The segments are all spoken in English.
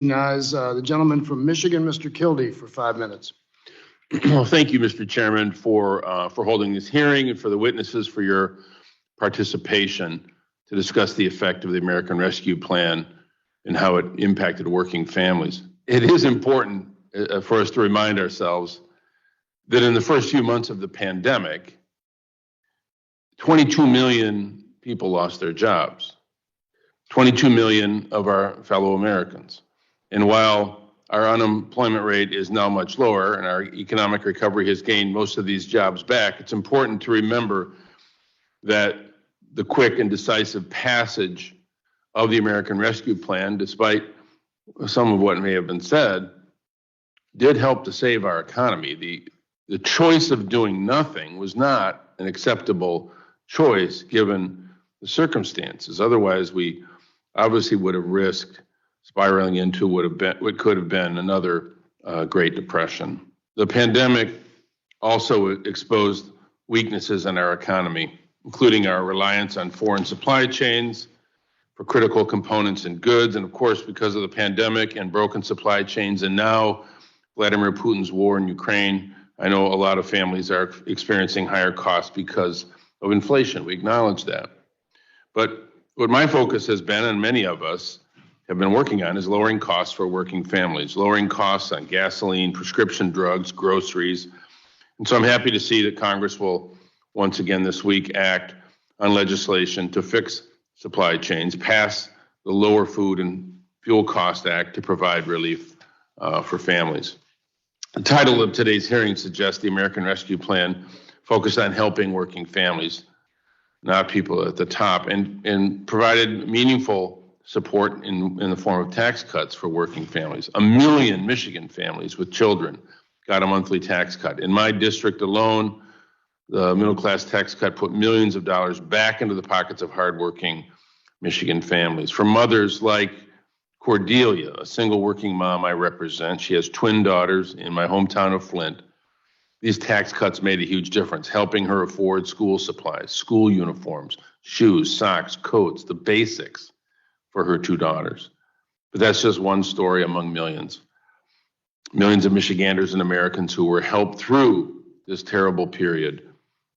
The gentleman from Michigan, Mr. Kildee, for 5 minutes. Well, thank you, Mr. Chairman, for holding this hearing and for the witnesses for your participation to discuss the effect of the American Rescue Plan and how it impacted working families. It is important for us to remind ourselves that in the first few months of the pandemic, 22 million people lost their jobs, 22 million of our fellow Americans. And while our unemployment rate is now much lower and our economic recovery has gained most of these jobs back, it's important to remember that the quick and decisive passage of the American Rescue Plan, despite some of what may have been said, did help to save our economy. The choice of doing nothing was not an acceptable choice given the circumstances. Otherwise, we obviously would have risked spiraling into what could have been another Great Depression. The pandemic also exposed weaknesses in our economy, including our reliance on foreign supply chains for critical components and goods. And of course, because of the pandemic and broken supply chains, and now Vladimir Putin's war in Ukraine, I know a lot of families are experiencing higher costs because of inflation. We acknowledge that. But what my focus has been, and many of us have been working on, is lowering costs for working families, lowering costs on gasoline, prescription drugs, groceries. And so I'm happy to see that Congress will once again this week act on legislation to fix supply chains, pass the Lower Food and Fuel Cost Act to provide relief for families. The title of today's hearing suggests the American Rescue Plan focused on helping working families, not people at the top, and provided meaningful support in the form of tax cuts for working families. 1 million Michigan families with children got a monthly tax cut. In my district alone, the middle class tax cut put millions of dollars back into the pockets of hardworking Michigan families. For mothers like Cordelia, a single working mom I represent, she has twin daughters in my hometown of Flint. These tax cuts made a huge difference, helping her afford school supplies, school uniforms, shoes, socks, coats, the basics for her 2 daughters. But that's just one story among millions. Millions of Michiganders and Americans who were helped through this terrible period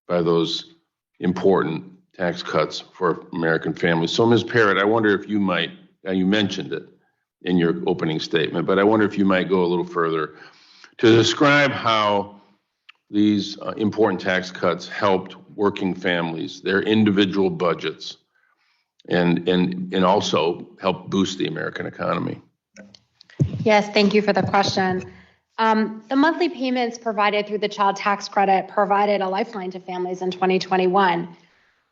by those important tax cuts for American families. So Ms. Parrott, I wonder if you might, you mentioned it in your opening statement, but I wonder if you might go a little further to describe how these important tax cuts helped working families, their individual budgets, and also help boost the American economy. Yes, thank you for the question. The monthly payments provided through the child tax credit provided a lifeline to families in 2021.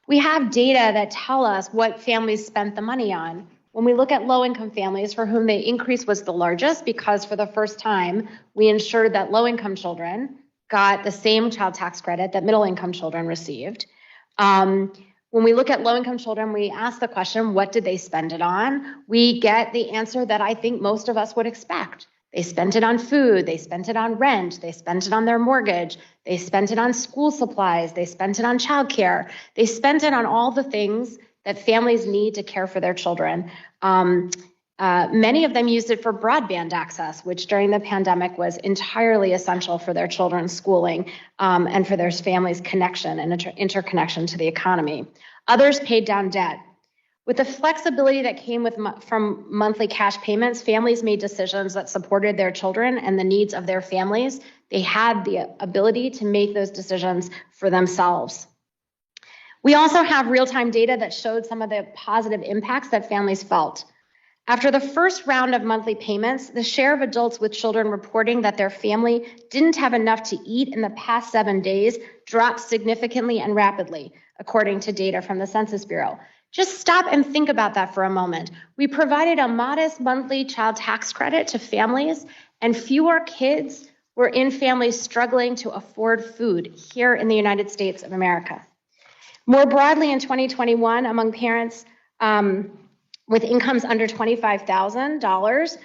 We have data that tell us what families spent the money on. When we look at low-income families for whom the increase was the largest, because for the first time, we ensured that low-income children got the same child tax credit that middle-income children received. When we look at low-income children, we ask the question, what did they spend it on? We get the answer that I think most of us would expect. They spent it on food, they spent it on rent, they spent it on their mortgage, they spent it on school supplies, they spent it on childcare, they spent it on all the things that families need to care for their children. Many of them used it for broadband access, which during the pandemic was entirely essential for their children's schooling and for their families' connection and interconnection to the economy. Others paid down debt. With the flexibility that came from monthly cash payments, families made decisions that supported their children and the needs of their families. They had the ability to make those decisions for themselves. We also have real-time data that showed some of the positive impacts that families felt. After the first round of monthly payments, the share of adults with children reporting that their family didn't have enough to eat in the past 7 days dropped significantly and rapidly, according to data from the Census Bureau. Just stop and think about that for a moment. We provided a modest monthly child tax credit to families, and fewer kids were in families struggling to afford food here in the United States of America. More broadly, in 2021, among parents with incomes under $25,000,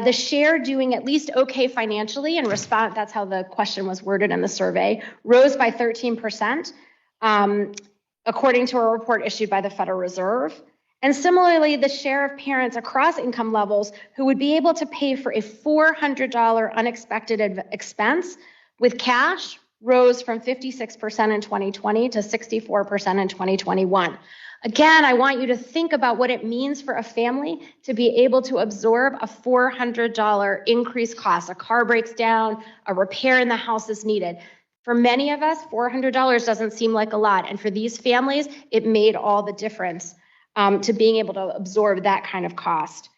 the share doing at least okay financially in response, that's how the question was worded in the survey, rose by 13%, according to a report issued by the Federal Reserve. And similarly, the share of parents across income levels who would be able to pay for a $400 unexpected expense with cash rose from 56% in 2020 to 64% in 2021. Again, I want you to think about what it means for a family to be able to absorb a $400 increased cost. A car breaks down, a repair in the house is needed. For many of us, $400 doesn't seem like a lot. And for these families, it made all the difference to being able to absorb that kind of cost.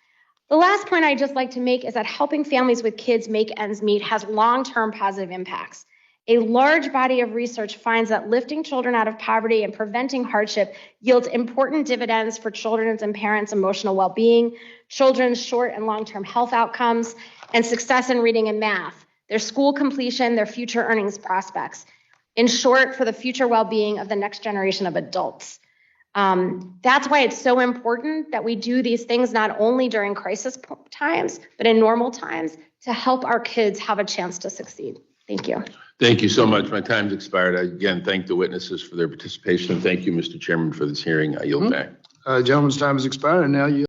The last point I'd just like to make is that helping families with kids make ends meet has long-term positive impacts. A large body of research finds that lifting children out of poverty and preventing hardship yields important dividends for children's and parents' emotional well-being, children's short and long-term health outcomes, and success in reading and math, their school completion, their future earnings prospects. In short, for the future well-being of the next generation of adults. That's why it's so important that we do these things not only during crisis times, but in normal times to help our kids have a chance to succeed. Thank you. Thank you so much. My time's expired. I again thank the witnesses for their participation. And thank you, Mr. Chairman, for this hearing. I yield back. Gentleman's time has expired, and now you.